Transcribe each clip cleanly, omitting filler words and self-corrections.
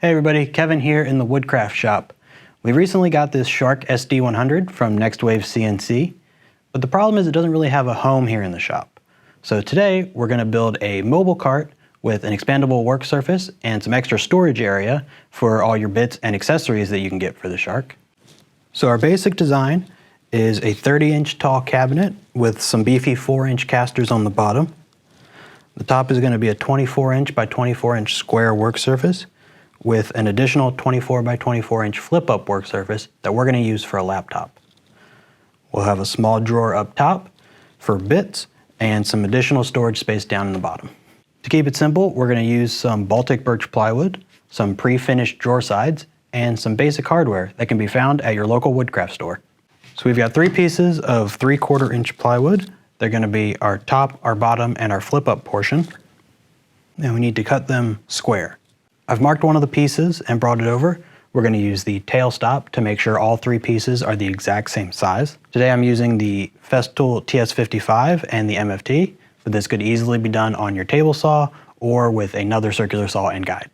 Hey everybody, Kevin here in the Woodcraft shop. We recently got this Shark SD100 from NextWave CNC, but the problem is it doesn't really have a home here in the shop. So today we're going to build a mobile cart with an expandable work surface and some extra storage area for all your bits and accessories that you can get for the Shark. So our basic design is a 30-inch tall cabinet with some beefy 4-inch casters on the bottom. The top is going to be a 24-inch by 24-inch square work surface with an additional 24 by 24-inch flip-up work surface that we're going to use for a laptop. We'll have a small drawer up top for bits and some additional storage space down in the bottom. To keep it simple, we're going to use some Baltic birch plywood, some pre-finished drawer sides, and some basic hardware that can be found at your local Woodcraft store. So we've got 3 pieces of 3/4 inch plywood. They're going to be our top, our bottom, and our flip-up portion. And we need to cut them square. I've marked one of the pieces and brought it over. We're going to use the tail stop to make sure all 3 pieces are the exact same size. Today I'm using the Festool TS55 and the MFT, but this could easily be done on your table saw or with another circular saw and guide.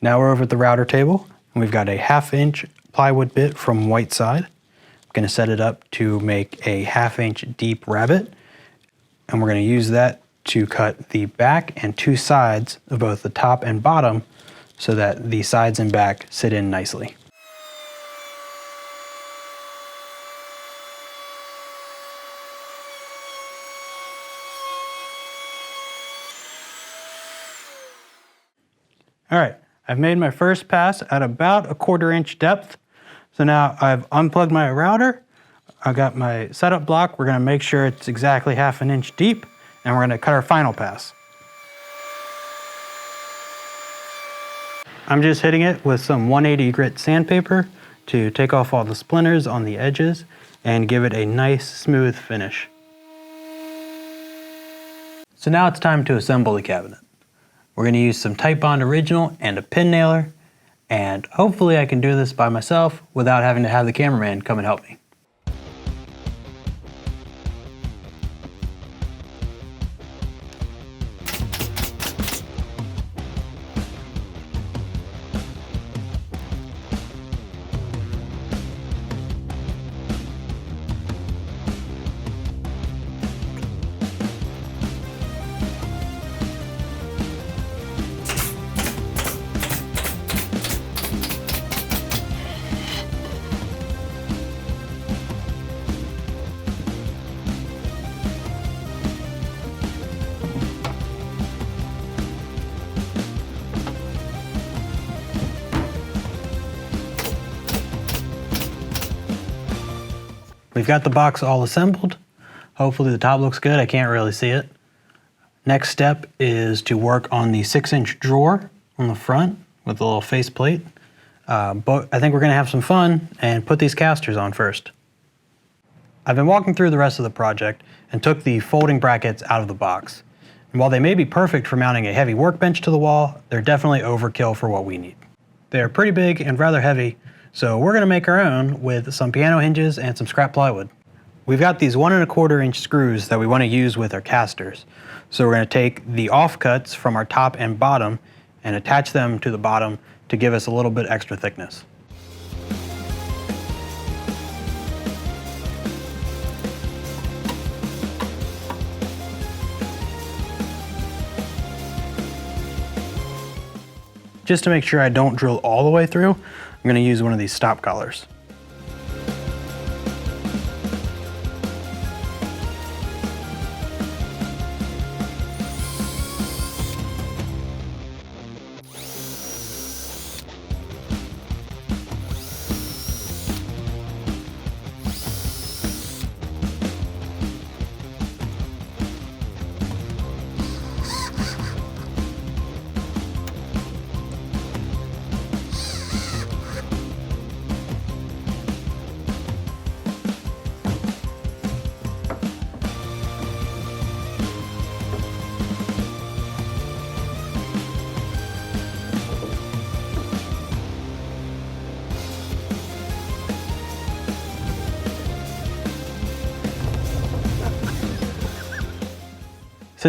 Now we're over at the router table, and we've got a 1/2 inch plywood bit from Whiteside. I'm going to set it up to make a 1/2 inch deep rabbet, and we're going to use that to cut the back and 2 sides of both the top and bottom so that the sides and back sit in nicely. All right, I've made my first pass at about a 1/4 inch depth. So now I've unplugged my router. I've got my setup block. We're going to make sure it's exactly 1/2 inch deep, and we're going to cut our final pass. I'm just hitting it with some 180 grit sandpaper to take off all the splinters on the edges and give it a nice smooth finish. So now it's time to assemble the cabinet. We're going to use some Titebond Original and a pin nailer, and hopefully I can do this by myself without having to have the cameraman come and help me. We've got the box all assembled. Hopefully the top looks good. I can't really see it. Next step is to work on the 6-inch drawer on the front with a little face plate. But I think we're going to have some fun and put these casters on first. I've been walking through the rest of the project and took the folding brackets out of the box. And while they may be perfect for mounting a heavy workbench to the wall, they're definitely overkill for what we need. They're pretty big and rather heavy, so we're going to make our own with some piano hinges and some scrap plywood. We've got these 1 1/4 inch screws that we want to use with our casters. So we're going to take the offcuts from our top and bottom and attach them to the bottom to give us a little bit extra thickness. Just to make sure I don't drill all the way through, I'm going to use one of these stop collars.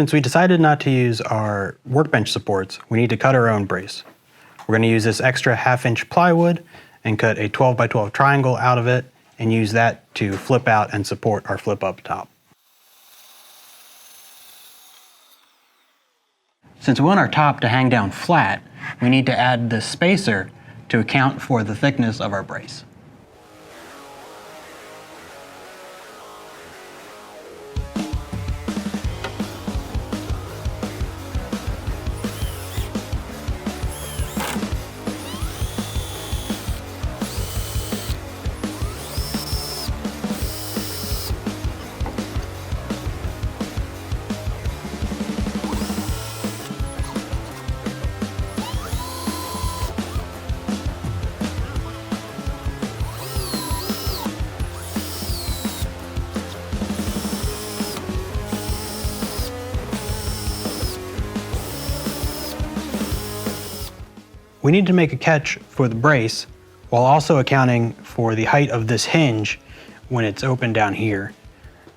Since we decided not to use our workbench supports, we need to cut our own brace. We're going to use this extra 1/2-inch plywood and cut a 12 by 12 triangle out of it and use that to flip out and support our flip up top. Since we want our top to hang down flat, we need to add this spacer to account for the thickness of our brace. We need to make a catch for the brace while also accounting for the height of this hinge when it's open down here.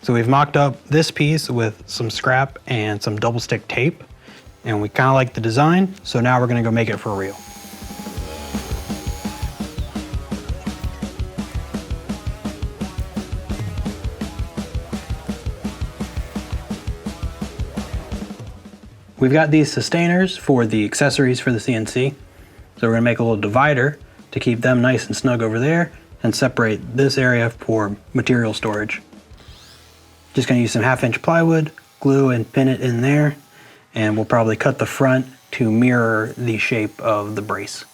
So we've mocked up this piece with some scrap and some double stick tape, and we kind of like the design, so now we're going to go make it for real. We've got these sustainers for the accessories for the CNC. So we're going to make a little divider to keep them nice and snug over there and separate this area for material storage. Just going to use some 1/2-inch plywood, glue and pin it in there, and we'll probably cut the front to mirror the shape of the brace.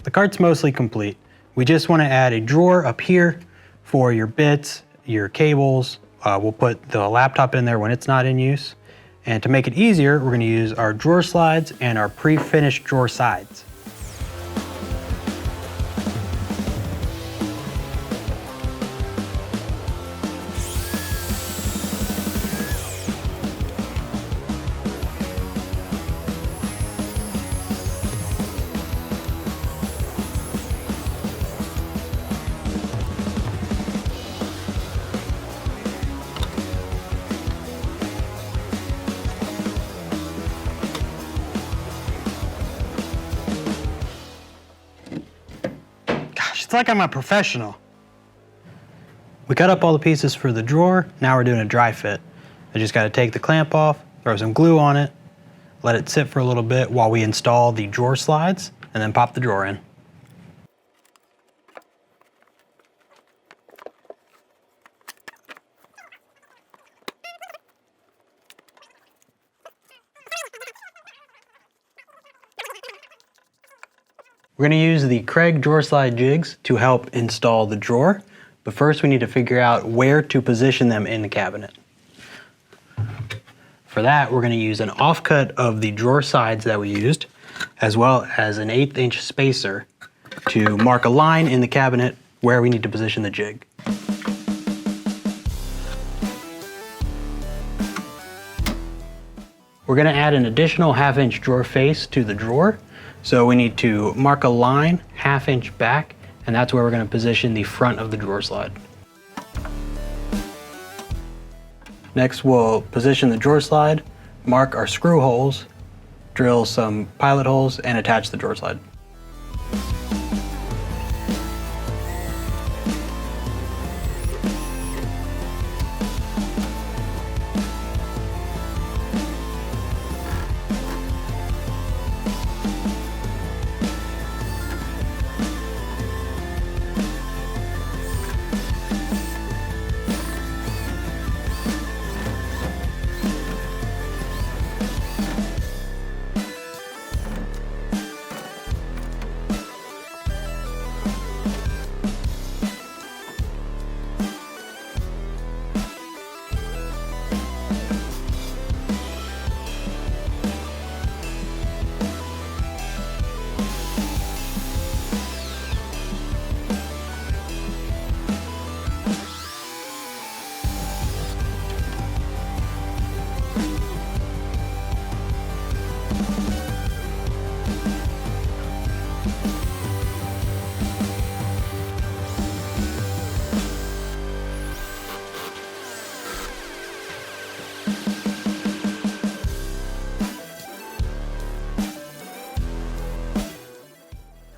The cart's mostly complete. We just want to add a drawer up here for your bits, your cables. We'll put the laptop in there when it's not in use. And to make it easier, we're going to use our drawer slides and our pre-finished drawer sides. It's like I'm a professional. We cut up all the pieces for the drawer. Now we're doing a dry fit. I just got to take the clamp off, throw some glue on it, let it sit for a little bit while we install the drawer slides, and then pop the drawer in. We're going to use the Kreg drawer slide jigs to help install the drawer, but first we need to figure out where to position them in the cabinet. For that, we're going to use an offcut of the drawer sides that we used, as well as an 1/8-inch spacer to mark a line in the cabinet where we need to position the jig. We're going to add an additional 1/2-inch drawer face to the drawer. So we need to mark a line 1/2 inch back, and that's where we're going to position the front of the drawer slide. Next, we'll position the drawer slide, mark our screw holes, drill some pilot holes, and attach the drawer slide.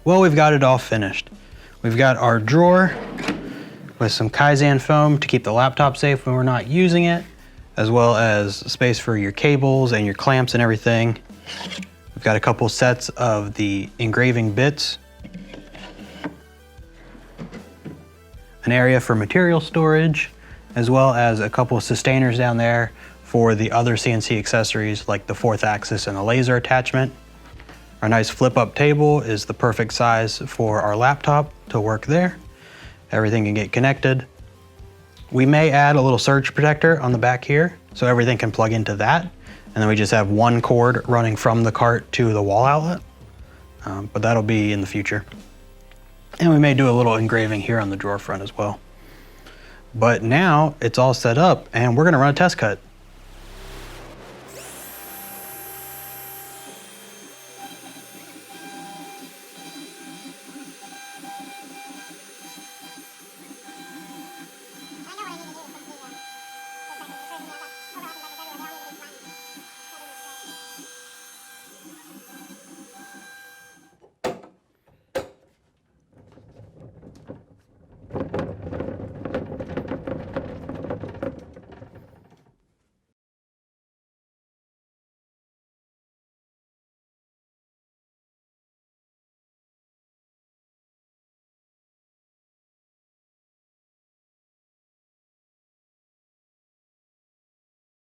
Well, we've got it all finished. We've got our drawer with some Kaizen foam to keep the laptop safe when we're not using it, as well as space for your cables and your clamps and everything. We've got a couple sets of the engraving bits, an area for material storage, as well as a couple of sustainers down there for the other CNC accessories like the 4th axis and the laser attachment. Our nice flip-up table is the perfect size for our laptop to work there. Everything can get connected. We may add a little surge protector on the back here so everything can plug into that. And then we just have one cord running from the cart to the wall outlet. But that'll be in the future. And we may do a little engraving here on the drawer front as well. But now it's all set up and we're gonna run a test cut.